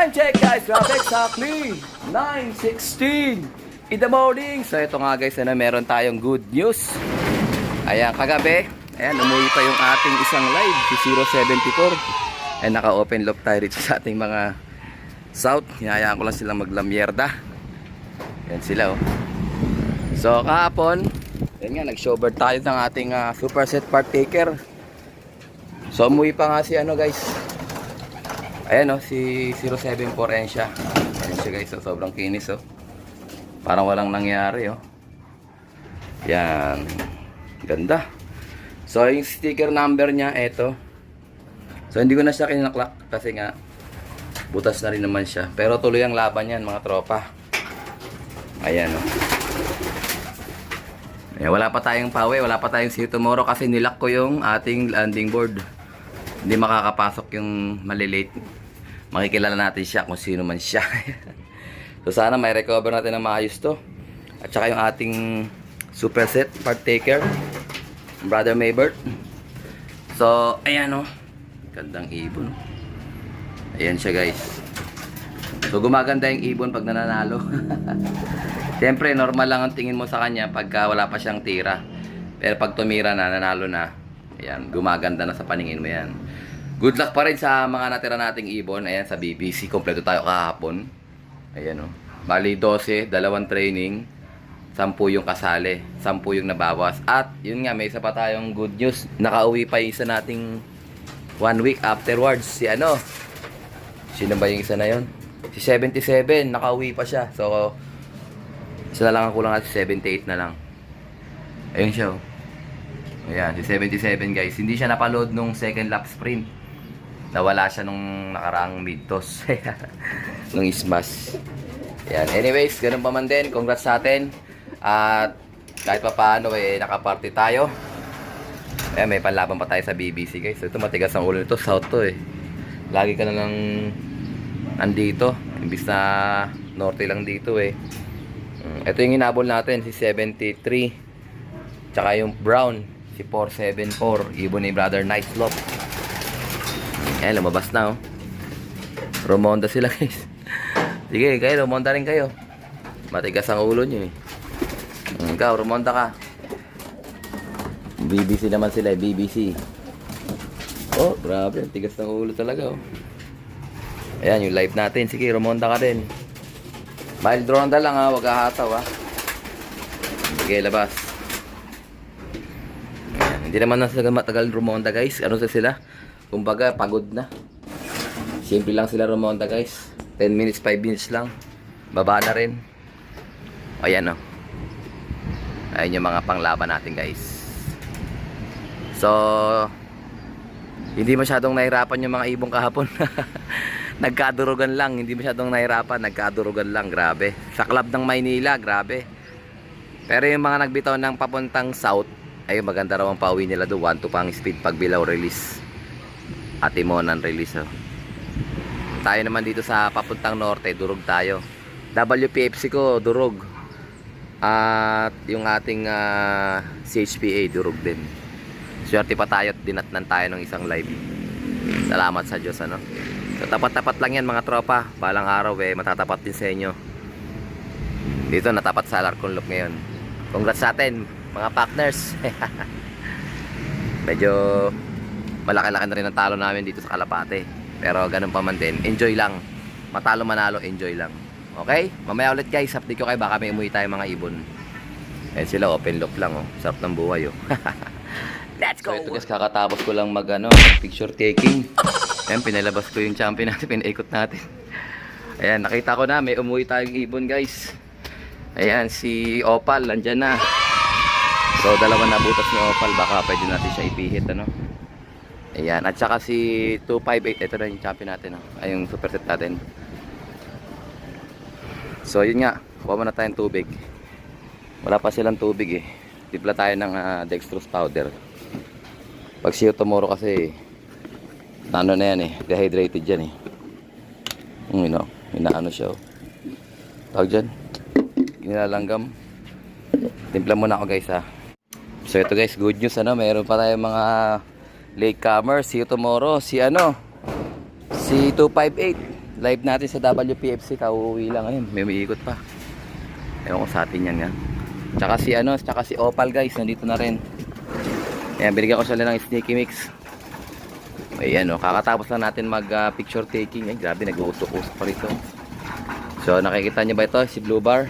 Time check guys, we have exactly 9:16 in the morning. So ito nga guys, meron tayong good news. Ayan, kagabi, ayan, umuwi pa yung ating isang live, si 074. Ayan, naka-open loop tayo rito sa ating mga south. Hinayaan ko lang silang maglamyerda. Ayan sila oh. So kahapon, ayan nga, nag-showbird tayo ng ating superset partaker. So umuwi pa nga si ano guys. Ayan oh, si 074. Ayan siya. Ayan siya guys, so, sobrang kinis oh. Parang walang nangyari oh. Yan. Ganda. So yung sticker number niya, eto. So hindi ko na siya kinaklak kasi nga butas na rin naman siya. Pero tuloy ang laban yan mga tropa. Ayan oh. Ayan, wala pa tayong pawe, wala pa tayong see you tomorrow kasi nilak ko yung ating landing board. Hindi makakapasok yung malilate. Makikilala natin siya kung sino man siya. So sana may recover natin ng maayos to. At saka yung ating superset partaker, Brother Maybert. So ayan oh. Gandang ibon. Ayan siya guys. So gumaganda yung ibon pag nananalo. Siyempre normal lang ang tingin mo sa kanya pagka wala pa siyang tira. Pero pag tumira na, nanalo na, ayan, gumaganda na sa paningin mo yan. Good luck pa rin sa mga natira nating ibon. Ayan, sa BBC, kompleto tayo kahapon. Ayan o. Bali 12, dalawang training, 10 yung kasali, 10 yung nabawas. At yun nga, may isa pa tayong good news. Nakauwi pa yung isa nating 1 week afterwards. Si ano? Sino ba yung isa na yun? Si 77, nakauwi pa siya. So, isa na lang ang kulang at 78 na lang. Ayun siya oh. Ayan, si 77 guys. Hindi siya napaload nung second lap sprint. Nawala siya nung nakaraang mid-toss. Nung ismas. Ayan, anyways, ganun pa man din. Congrats sa atin. At kahit pa paano nakaparty tayo. Ayan, may panlaban pa tayo sa BBC guys. Ito matigas ang ulo nito. South to eh. Lagi ka na lang nandito. Imbis na norte lang dito eh. Ito yung hinabol natin, si 73. Tsaka yung brown, si 474. Ibon ni Brother Nice Lop. Ayan, lumabas na oh. Rumonda sila guys. Sige, kayo, rumonda rin kayo. Matigas ang ulo nyo eh. Ikaw, rumonda ka. BBC naman sila, BBC. Oh, grabe, tigas ng ulo talaga oh. Ayan, yung live natin. Sige, rumonda ka din. Mild ronda lang ha, wag hahataw ha. Sige, labas. Ayan, hindi naman na sila matagal rumonda guys. Ano sa sila? Kumbaga, pagod na. Simple lang sila rumonda guys. 10 minutes, 5 minutes lang. Baba na rin. Ayan o. Ayan yung mga panglaban natin guys. So, hindi masyadong nahirapan yung mga ibong kahapon. Nagkadurugan lang, hindi masyadong nahirapan, nagkadurugan lang, grabe. Sa club ng Maynila, grabe. Pero yung mga nagbitaw ng papuntang south, ay maganda raw ang pauwi nila doon. 1-2 pang speed pag bilaw release. At Timonan release. Oh. Tayo naman dito sa papuntang norte, durog tayo. WPFC ko, durog. At yung ating CHPA, durog din. Swerte pa tayo at dinatnan tayo ng isang live. Salamat sa Diyos ano. So, tapat-tapat lang yan mga tropa. Balang araw matatapat din sa inyo. Dito natapat sa Alarcon Loop ngayon. Congrats sa atin mga partners. Medyo malaki-laki na rin ang talo namin dito sa Kalapate. Pero ganun pa man din, enjoy lang. Matalo manalo, enjoy lang. Okay? Mamaya ulit guys, update ko kayo. Baka may umuwi tayo mga ibon. Ayan sila, open loop lang oh. Sarap ng buhay oh. Let's go! So ito guys, kakatapos ko lang picture taking. Ayan, pinalabas ko yung champion natin, pinaikot natin. Ayan, nakita ko na, may umuwi tayong ibon guys. Ayan, si Opal, nandyan na. So, dalawa na butas ni Opal, baka pwede natin siya ipihit, ano. Ayan, at saka si 258, ito na yung champion natin, oh. Ay, yung superset natin. So, yun nga, kuha muna tayong tubig. Wala pa silang tubig eh. Tipla tayo ng dextrose powder. Pag see you tomorrow kasi, ano na yan eh, dehydrated yan eh. You know, inaano siya oh. Tawag dyan, nilalanggam. Timpla muna ako guys ha. So ito guys, good news ano, mayroon pa tayong mga latecomers. See you tomorrow. Si ano, si 258 live natin sa WPFC, kauuwi lang. Ayun, may umiikot pa. Ewan ko sa atin yan nga. Tsaka si Opal guys, nandito na rin. Ayan, binigyan ko sila ng sneaky mix. Ayan o, kakatapos lang natin mag picture taking. Ay, grabe, nag-uusok-usok pa rito. So, nakikita nyo ba ito? Si Blue Bar.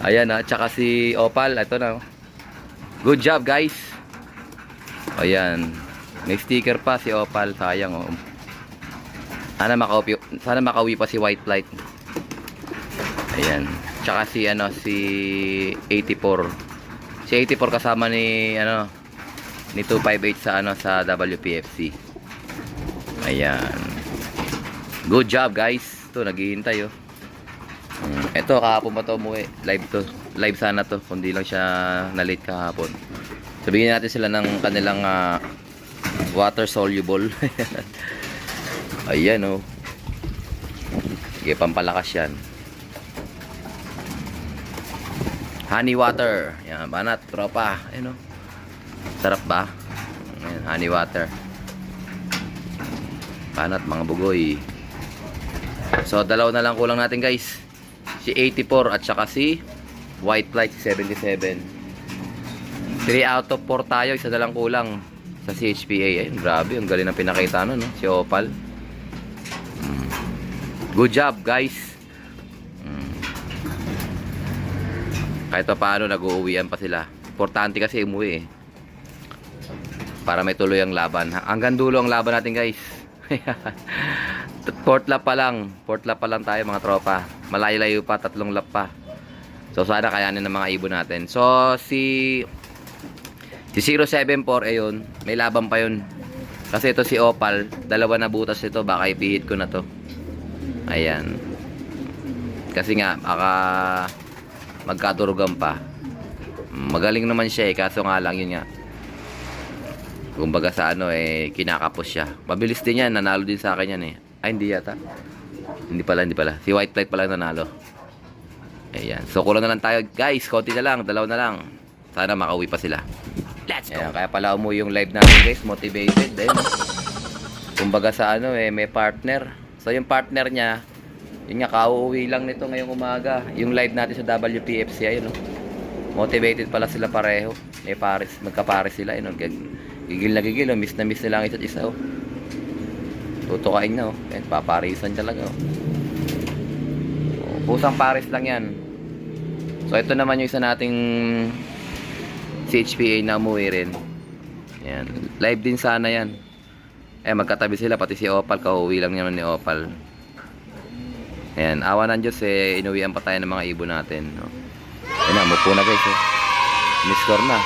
Ayan ha, tsaka si Opal. Ito na. Good job guys. Ayan. May sticker pa si Opal. Sayang o. Sana makauwi pa si White Light. Ayan. Tsaka si si 84. Si 84 kasama ni ni 258 sa WPFC. Ayan. Good job guys. Ito naghihintay oh. Ito kahapon pa to umuwi. Live to. Live sana to kundi lang siya na late kahapon. Sabihin natin sila ng kanilang water soluble. Ayan oh. Sige, pampalakas yan. Honey water. Yan, banat, tropa. Ayan oh. Sarap ba? Ayan, honey water. Banat, mga bugoy. So, dalawa na lang kulang natin guys. Si 84 at saka si White Light 77. 3 out of 4 tayo. Isa na lang kulang sa CHPA. Ayun, grabe. Ang galing ng pinakita no? Si Opal. Good job guys. Kahit pa paano nag-uuwian pa sila. Importante kasi umuwi para may tuloy ang laban. Hanggang dulo ang laban natin guys. Fourth lap pa lang tayo mga tropa. Malayo-layo pa, 3 lap pa. So sana kayanin ng mga ibon natin. So si 074 ayun, may laban pa yun. Kasi ito si Opal, dalawa na butas ito, baka ipihit ko na to. Ayan. Kasi nga baka magkaturugan pa. Magaling naman siya kaso nga lang yun nga. Kumbaga sa kinakapos siya. Mabilis din yan, nanalo din sa akin yan eh. Ay, hindi yata. Hindi pala. Si White Light pala nanalo. Ayan. So, kulang na lang tayo. Guys, konti na lang. Dalaw na lang. Sana makauwi pa sila. Let's go. Ayan, kaya pala umuwi yung live natin, guys. Motivated. Ayun. Kumbaga sa may partner. So, yung partner niya, yun nga, kauuwi lang nito ngayong umaga. Yung live natin sa WPFC, ayun. Motivated pala sila pareho. May pares. Magkapares sila. Ayun. Gigil na gigil. Miss na miss nila ang isa't isa. Tutukain na paparisan talaga pusang pares lang yan. So ito naman yung isa nating CHPA na umuwi rin. Yan. Live din sana yan. Magkatabi sila pati si Opal. Kauwi lang naman ni Opal. Ayan. Awa ng Diyos inuwian pa tayo ng mga ibon natin Ayan na. Mupo na guys Miss-score na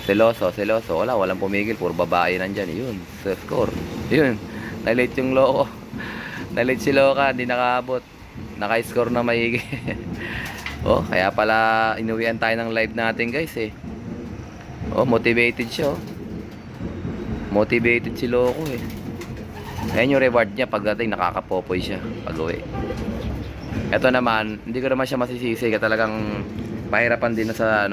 Seloso. Walang pumigil. Puro babae nandyan. Yun. Score. Yun. Nalate yung loko. Nalate si Loka. Hindi nakaabot. Naka-score na maigi. Kaya pala inuwian tayo ng live natin guys motivated siya Motivated si Loko Ayan yung reward niya pagdating. Nakakapopoy siya pag uwi. Ito naman. Hindi ko naman siya masisisi. Kaya talagang pahirapan din sa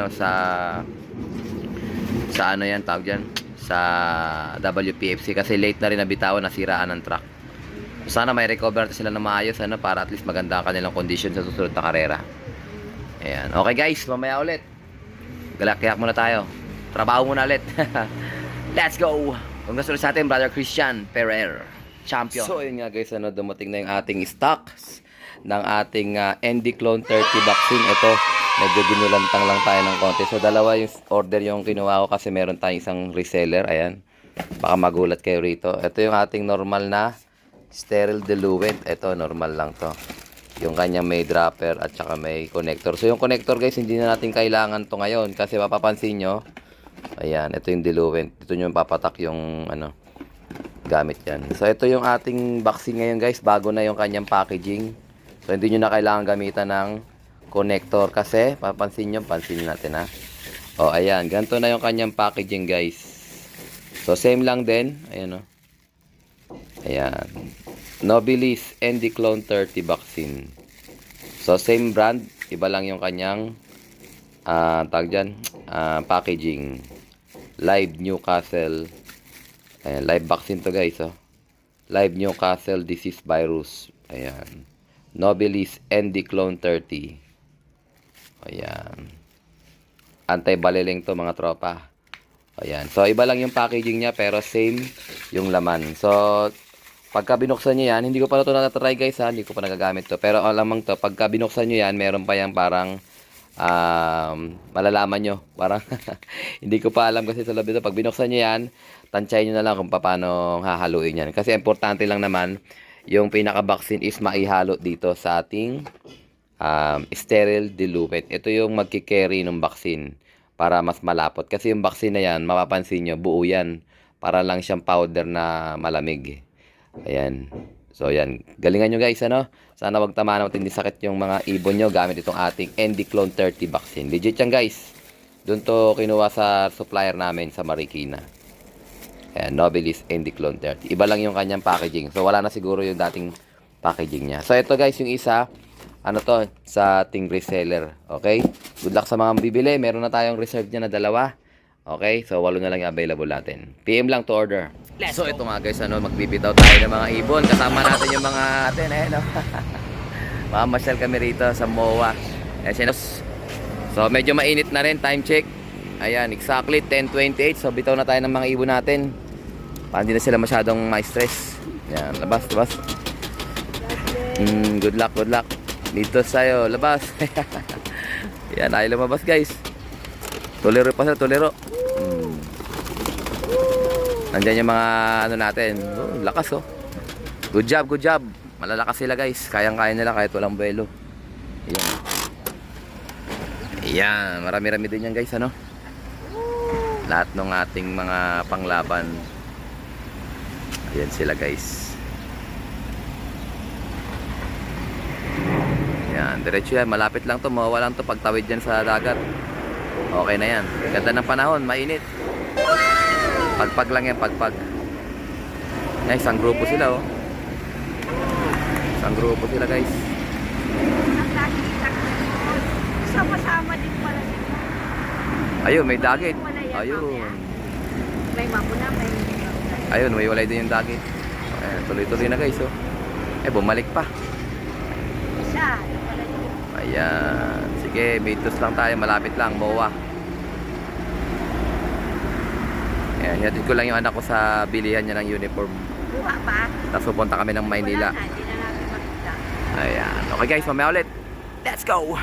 yan tawag dyan sa WPFC kasi late na rin nabitawan, nasiraan ng truck. Sana may recover natin sila na maayos para at least maganda ang kanilang condition sa susunod na karera. Ayan. Okay guys, mamaya ulit galakyak muna tayo, trabaho muna ulit. Let's go. Congrats sa atin brother Christian Ferrer, champion. So yun nga guys, dumating na yung ating stocks ng ating ND Clone 30 vaccine. Ito, medyo ginulantang lang tayo ng konti. So, dalawa yung order yung kinuha ko kasi meron tayong isang reseller. Ayan. Baka magulat kayo rito. Ito yung ating normal na sterile diluent. Ito, normal lang to. Yung kanyang may dropper at saka may connector. So, yung connector guys, hindi na natin kailangan to ngayon. Kasi mapapansin nyo, ayan, ito yung diluent. Ito yung papatak yung gamit yan. So, ito yung ating vaccine ngayon guys. Bago na yung kanyang packaging. So, hindi nyo na kailangan gamitan ng connector kasi, papansin natin ayan, ganito na yung kanyang packaging guys. So, same lang din. Ayan ayan. Nobilis ND Clone 30 vaccine. So, same brand. Iba lang yung kanyang packaging. Live Newcastle. Ayan, live vaccine to guys Live Newcastle disease virus. Ayan. Nobilis ND Clone 30. Ayan. Anti-baliling to mga tropa. Ayan. So, iba lang yung packaging niya pero same yung laman. So, pagka binuksan nyo yan, hindi ko pa ito natatry guys ha. Hindi ko pa nagagamit to. Pero alamang to, pagka binuksan nyo yan, meron pa yan parang malalaman nyo. Parang hindi ko pa alam kasi sa loob ito. Pag binuksan nyo yan, tansyahin nyo na lang kung paano hahaluin yan. Kasi importante lang naman, yung pinaka-vaccine is maihalo dito sa ating sterile dilute. Ito yung magkikerry ng vaccine para mas malapot. Kasi yung vaccine na yan, mapapansin nyo, buo yan. Para lang siyang powder na malamig. Ayan. So, yan. Galingan nyo guys, ano? Sana wag tama na matindi sakit yung mga ibon nyo gamit itong ating ND Clone 30 vaccine. Legit yan guys. Doon to kinuha sa supplier namin sa Marikina. Ayan, Nobilis ND Clone 30. Iba lang yung kanyang packaging. So, wala na siguro yung dating packaging niya. So, ito guys, yung isa, ano to, sa ating reseller. Okay? Good luck sa mga bibili. Meron na tayong reserve niya na 2. Okay? So, 8 na lang yung available natin. PM lang to order. So, ito nga guys, ano, magbibitaw tayo ng mga ibon. Kasama natin yung mga atin, no? Mamamasyal kami rito sa MOA. So, medyo mainit na rin. Time check. Ayan, exactly 10:28. So, bitaw na tayo ng mga ibon natin. Para hindi na sila masyadong ma-stress. Ayan, labas, labas. Good luck, good luck. Dito sa'yo, labas. Ayan, ayaw lumabas guys. Tuliro pa sila, tuliro. Nandyan yung mga ano natin. Oh, lakas oh. Good job, good job. Malalakas sila guys. Kayang-kaya nila kahit walang buwelo. Ayan. Ayan. Marami-rami din yan guys, ano? Lahat ng ating mga panglaban. Ayan sila guys. Ayan. Diretso yan. Malapit lang to. Mawala lang to pagtawid dyan sa dagat. Okay na yan. Ganda ng panahon. Mainit. Pagpag lang yan, pagpag. Yan, isang grupo sila, oh. Isang grupo sila, guys. Sama-sama din pala sila. Ayun, may dagit. Ayun. May mapuna, may Ayun, may walay din yung dagit. Ayan, tuloy-tuloy na, guys, oh. Eh, bumalik pa. isa. Ayan. Sige, mitos lang tayo. Malapit lang, MOA. Ayan, hatid ko lang yung anak ko sa bilihan niya ng uniform. Buha pa? Tapos pupunta kami ng Maynila. Wala na, hindi na natin makita. Ayan. Okay guys, mamaya ulit. Let's go!